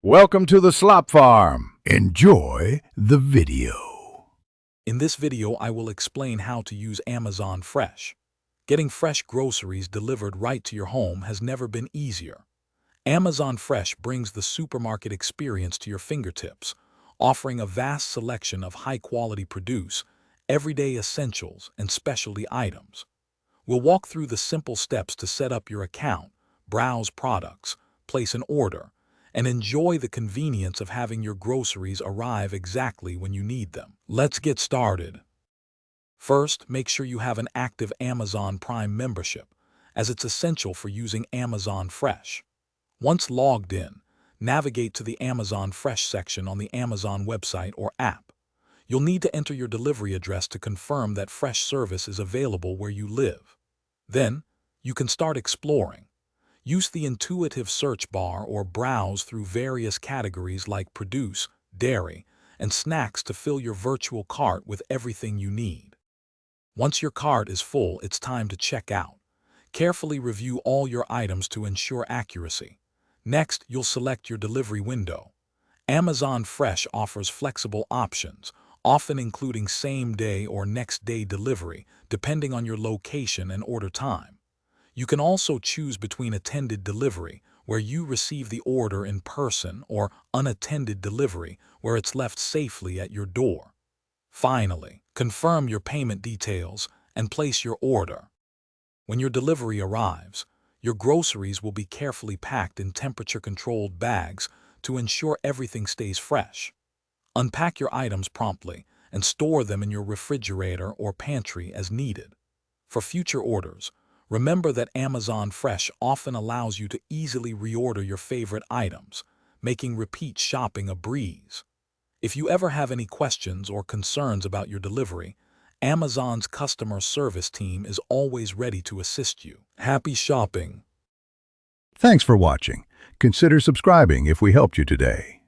Welcome to the Slop Farm. Enjoy the video. In this video, I will explain how to use Amazon Fresh. Getting fresh groceries delivered right to your home has never been easier. Amazon Fresh brings the supermarket experience to your fingertips, offering a vast selection of high-quality produce, everyday essentials, and specialty items. We'll walk through the simple steps to set up your account, browse products, place an order, and enjoy the convenience of having your groceries arrive exactly when you need them. Let's get started. First, make sure you have an active Amazon Prime membership, as it's essential for using Amazon Fresh. Once logged in, navigate to the Amazon Fresh section on the Amazon website or app. You'll need to enter your delivery address to confirm that fresh service is available where you live. Then, you can start exploring. Use the intuitive search bar or browse through various categories like produce, dairy, and snacks to fill your virtual cart with everything you need. Once your cart is full, it's time to check out. Carefully review all your items to ensure accuracy. Next, you'll select your delivery window. Amazon Fresh offers flexible options, often including same-day or next-day delivery, depending on your location and order time. You can also choose between attended delivery, where you receive the order in person, or unattended delivery, where it's left safely at your door. Finally, confirm your payment details and place your order. When your delivery arrives, your groceries will be carefully packed in temperature-controlled bags to ensure everything stays fresh. Unpack your items promptly and store them in your refrigerator or pantry as needed. For future orders, remember that Amazon Fresh often allows you to easily reorder your favorite items, making repeat shopping a breeze. If you ever have any questions or concerns about your delivery, Amazon's customer service team is always ready to assist you. Happy shopping! Thanks for watching. Consider subscribing if we helped you today.